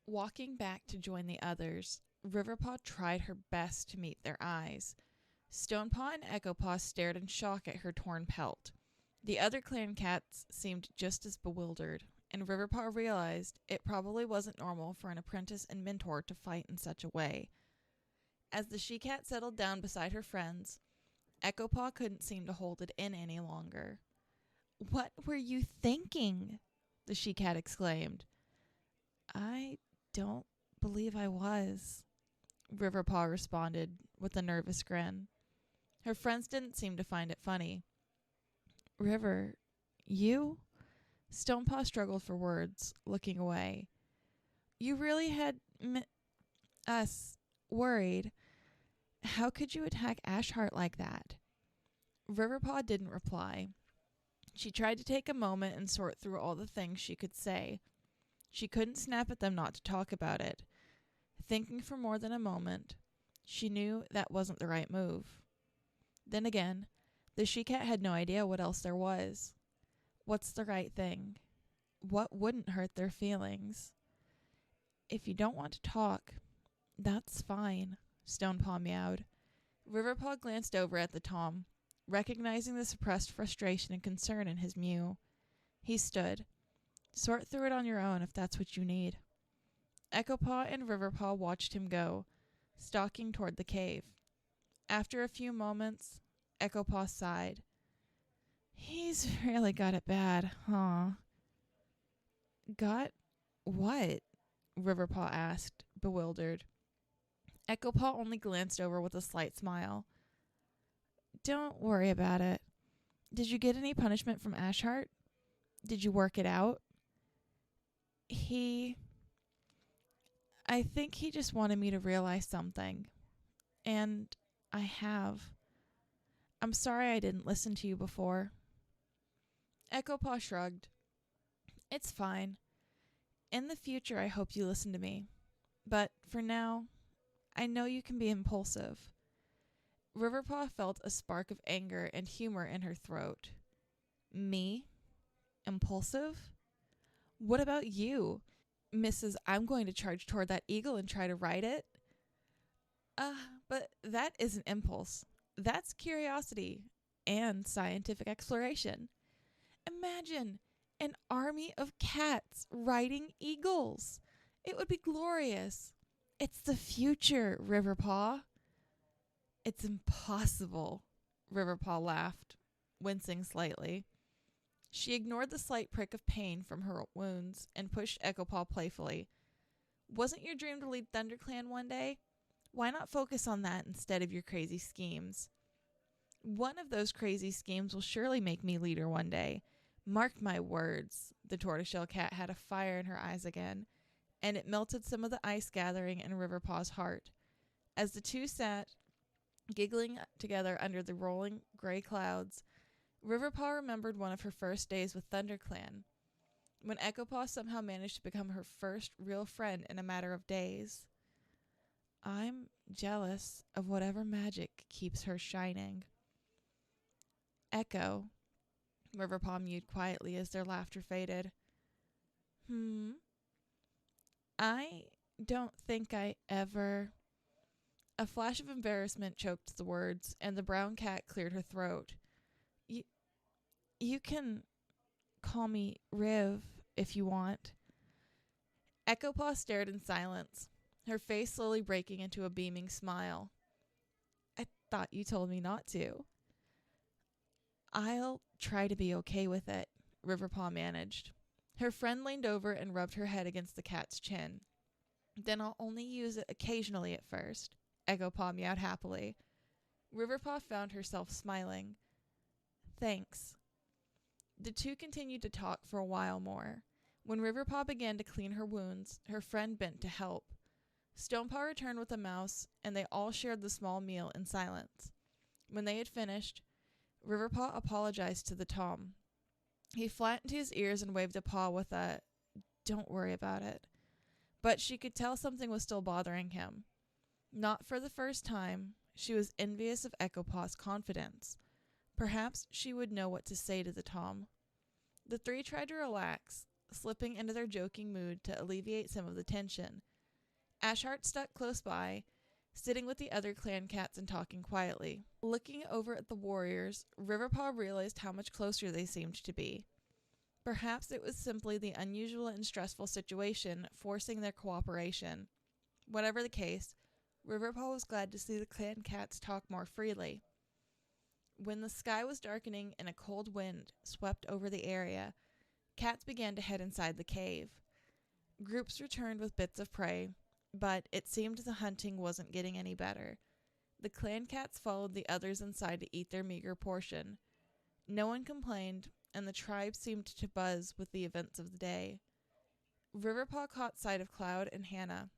Walking back to join the others, Riverpaw tried her best to meet their eyes. Stonepaw and Echopaw stared in shock at her torn pelt. The other clan cats seemed just as bewildered, and Riverpaw realized it probably wasn't normal for an apprentice and mentor to fight in such a way. As the she-cat settled down beside her friends, Echopaw couldn't seem to hold it in any longer. "What were you thinking?" the she-cat exclaimed. "I don't believe I was," Riverpaw responded with a nervous grin. Her friends didn't seem to find it funny. "River, you?" Stonepaw struggled for words, looking away. "You really had us worried. How could you attack Ashheart like that?" Riverpaw didn't reply. She tried to take a moment and sort through all the things she could say. She couldn't snap at them not to talk about it. Thinking for more than a moment, she knew that wasn't the right move. Then again, the she-cat had no idea what else there was. What's the right thing? What wouldn't hurt their feelings? "If you don't want to talk, that's fine," Stonepaw meowed. Riverpaw glanced over at the Tom, recognizing the suppressed frustration and concern in his mew. He stood. "Sort through it on your own if that's what you need." Echopaw and Riverpaw watched him go, stalking toward the cave. After a few moments, Echopaw sighed. "He's really got it bad, huh?" "Got what?" Riverpaw asked, bewildered. Echopaw only glanced over with a slight smile. "Don't worry about it. Did you get any punishment from Ashheart? Did you work it out?" I think he just wanted me to realize something. And I have. I'm sorry I didn't listen to you before." Echopaw shrugged. "It's fine. In the future, I hope you listen to me. But for now, I know you can be impulsive." Riverpaw felt a spark of anger and humor in her throat. "Me? Impulsive? What about you, Mrs. I'm going to charge toward that eagle and try to ride it?" But that isn't impulse. That's curiosity and scientific exploration. Imagine an army of cats riding eagles. It would be glorious. It's the future, Riverpaw." "It's impossible," Riverpaw laughed, wincing slightly. She ignored the slight prick of pain from her wounds and pushed Echopaw playfully. "Wasn't your dream to lead ThunderClan one day? Why not focus on that instead of your crazy schemes?" "One of those crazy schemes will surely make me leader one day. Mark my words." The tortoiseshell cat had a fire in her eyes again, and it melted some of the ice gathering in Riverpaw's heart. As the two sat giggling together under the rolling gray clouds, Riverpaw remembered one of her first days with ThunderClan, when Echopaw somehow managed to become her first real friend in a matter of days. "I'm jealous of whatever magic keeps her shining." "Echo," Riverpaw mewed quietly as their laughter faded. I don't think I ever..." A flash of embarrassment choked the words, and the brown cat cleared her throat. You can call me Riv if you want." Echopaw stared in silence, her face slowly breaking into a beaming smile. "I thought you told me not to." "I'll try to be okay with it," Riverpaw managed. Her friend leaned over and rubbed her head against the cat's chin. "Then I'll only use it occasionally at first," Echopaw meowed happily. Riverpaw found herself smiling. "Thanks." The two continued to talk for a while more. When Riverpaw began to clean her wounds, her friend bent to help. Stonepaw returned with a mouse, and they all shared the small meal in silence. When they had finished, Riverpaw apologized to the Tom. He flattened his ears and waved a paw with a, "Don't worry about it." But she could tell something was still bothering him. Not for the first time, she was envious of Echopaw's confidence. Perhaps she would know what to say to the Tom. The three tried to relax, slipping into their joking mood to alleviate some of the tension. Ashart stuck close by, sitting with the other clan cats and talking quietly. Looking over at the warriors, Riverpaw realized how much closer they seemed to be. Perhaps it was simply the unusual and stressful situation forcing their cooperation. Whatever the case, Riverpaw was glad to see the clan cats talk more freely. When the sky was darkening and a cold wind swept over the area, cats began to head inside the cave. Groups returned with bits of prey, but it seemed the hunting wasn't getting any better. The clan cats followed the others inside to eat their meager portion. No one complained, and the tribe seemed to buzz with the events of the day. Riverpaw caught sight of Cloud and Hannah,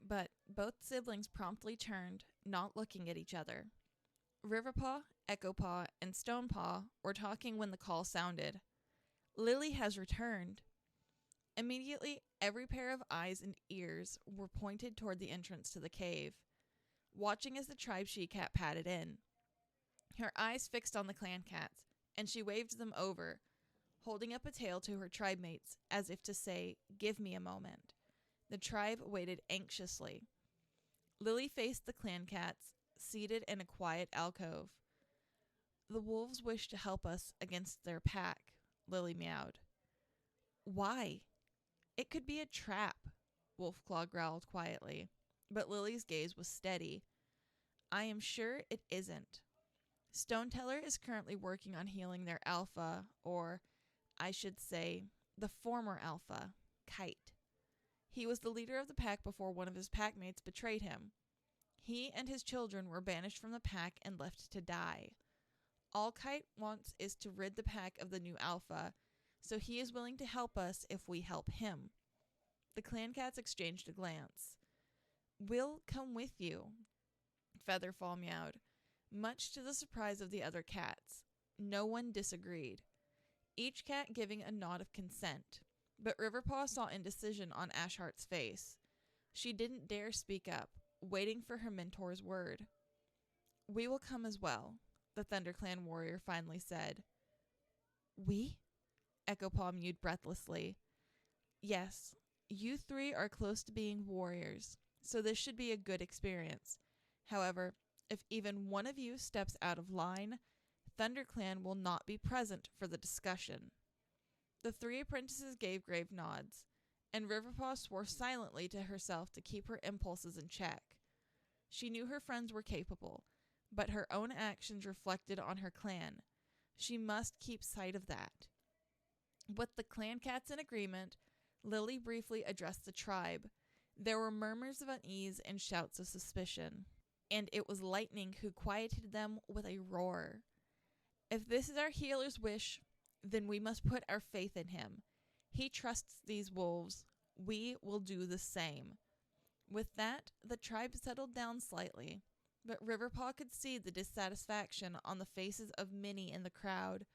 but both siblings promptly turned, not looking at each other. Riverpaw, Echopaw, and Stonepaw were talking when the call sounded. Lily has returned. Immediately, every pair of eyes and ears were pointed toward the entrance to the cave, watching as the tribe she-cat padded in. Her eyes fixed on the clan cats, and she waved them over, holding up a tail to her tribe mates as if to say, "Give me a moment." The tribe waited anxiously. Lily faced the clan cats, seated in a quiet alcove. "The wolves wish to help us against their pack," Lily meowed. "Why?" "It could be a trap," Wolfclaw growled quietly, but Lily's gaze was steady. "I am sure it isn't. Stoneteller is currently working on healing their alpha, or, I should say, the former alpha, Kite. He was the leader of the pack before one of his packmates betrayed him. He and his children were banished from the pack and left to die. All Kite wants is to rid the pack of the new alpha, so he is willing to help us if we help him." The clan cats exchanged a glance. "We'll come with you," Featherfall meowed, much to the surprise of the other cats. No one disagreed, each cat giving a nod of consent, but Riverpaw saw indecision on Ashart's face. She didn't dare speak up, waiting for her mentor's word. "We will come as well," the ThunderClan warrior finally said. "We?" Echopaw mewed breathlessly. "Yes, you three are close to being warriors, so this should be a good experience. However, if even one of you steps out of line, ThunderClan will not be present for the discussion." The three apprentices gave grave nods, and Riverpaw swore silently to herself to keep her impulses in check. She knew her friends were capable, but her own actions reflected on her clan. She must keep sight of that. With the clan cats in agreement, Lily briefly addressed the tribe. There were murmurs of unease and shouts of suspicion, and it was Lightning who quieted them with a roar. "If this is our healer's wish, then we must put our faith in him. He trusts these wolves. We will do the same." With that, the tribe settled down slightly, but Riverpaw could see the dissatisfaction on the faces of many in the crowd.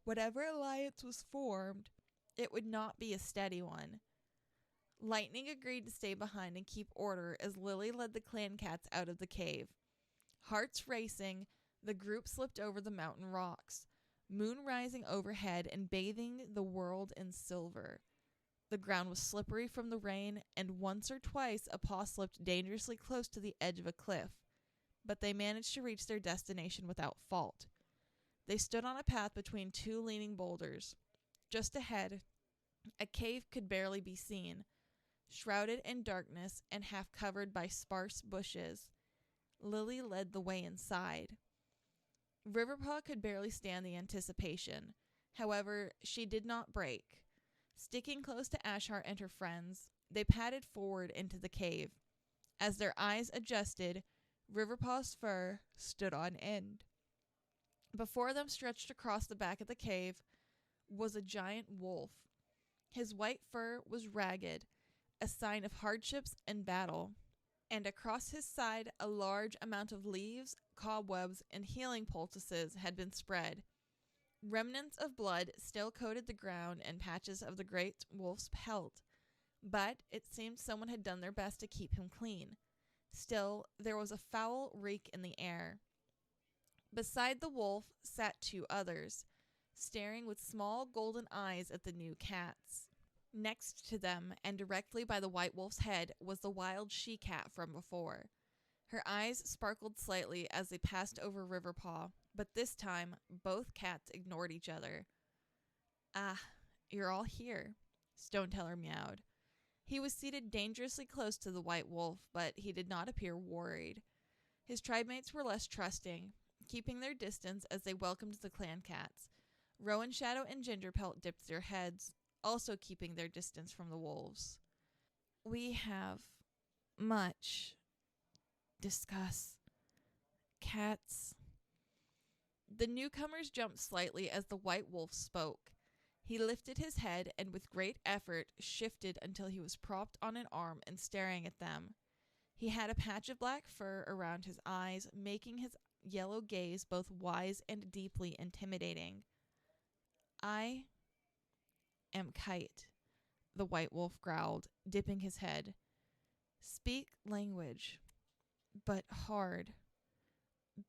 Whatever alliance was formed, it would not be a steady one. Lightning agreed to stay behind and keep order as Lily led the clan cats out of the cave. Hearts racing, the group slipped over the mountain rocks, moon rising overhead and bathing the world in silver. The ground was slippery from the rain, and once or twice a paw slipped dangerously close to the edge of a cliff, but they managed to reach their destination without fault. They stood on a path between two leaning boulders. Just ahead, a cave could barely be seen, shrouded in darkness and half covered by sparse bushes. Lily led the way inside. Riverpaw could barely stand the anticipation. However, she did not break. Sticking close to Ashart and her friends, they padded forward into the cave. As their eyes adjusted, Riverpaw's fur stood on end. Before them, stretched across the back of the cave, was a giant wolf. His white fur was ragged, a sign of hardships and battle, and across his side a large amount of leaves, cobwebs, and healing poultices had been spread. Remnants of blood still coated the ground and patches of the great wolf's pelt, but it seemed someone had done their best to keep him clean. Still, there was a foul reek in the air. Beside the wolf sat two others, staring with small golden eyes at the new cats. Next to them, and directly by the white wolf's head, was the wild she-cat from before. Her eyes sparkled slightly as they passed over Riverpaw, but this time, both cats ignored each other. "Ah, you're all here," Stoneteller meowed. He was seated dangerously close to the white wolf, but he did not appear worried. His tribe mates were less trusting, keeping their distance as they welcomed the clan cats. Rowan Shadow and Gingerpelt dipped their heads, also keeping their distance from the wolves. "We have much discuss. Cats." The newcomers jumped slightly as the white wolf spoke. He lifted his head and with great effort shifted until he was propped on an arm and staring at them. He had a patch of black fur around his eyes, making his yellow gaze both wise and deeply intimidating. "I am Kite," the white wolf growled, dipping his head. "Speak language, but hard.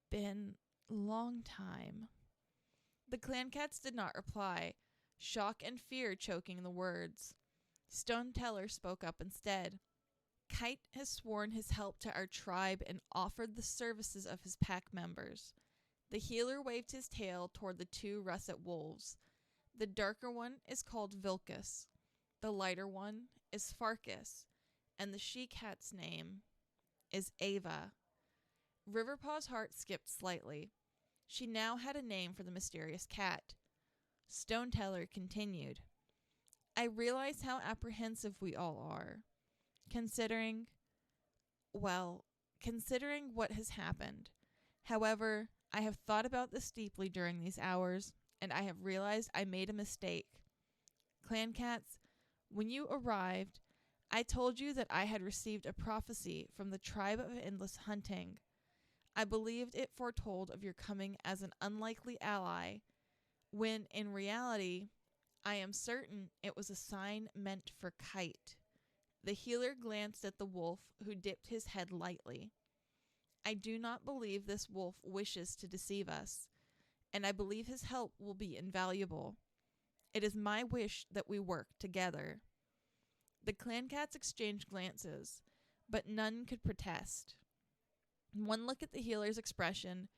Been long time." The clan cats did not reply, shock and fear choking the words. Stoneteller spoke up instead. "Kite has sworn his help to our tribe and offered the services of his pack members." The healer waved his tail toward the two russet wolves. "The darker one is called Vilcus. The lighter one is Farkas. And the she-cat's name is Ava." Riverpaw's heart skipped slightly. She now had a name for the mysterious cat. Stoneteller continued. "I realize how apprehensive we all are, considering what has happened. However, I have thought about this deeply during these hours, and I have realized I made a mistake. Clan cats, when you arrived, I told you that I had received a prophecy from the tribe of Endless Hunting. I believed it foretold of your coming as an unlikely ally, when in reality, I am certain it was a sign meant for Kite." The healer glanced at the wolf, who dipped his head lightly. "I do not believe this wolf wishes to deceive us, and I believe his help will be invaluable. It is my wish that we work together." The clan cats exchanged glances, but none could protest. One look at the healer's expression,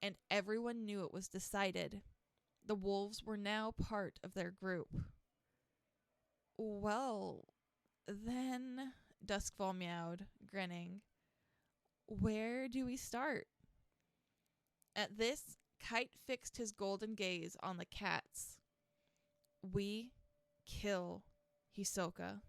and everyone knew it was decided. The wolves were now part of their group. "Well, then," Duskfall meowed, grinning, "where do we start?" At this, Kite fixed his golden gaze on the cats. "We kill Hisoka."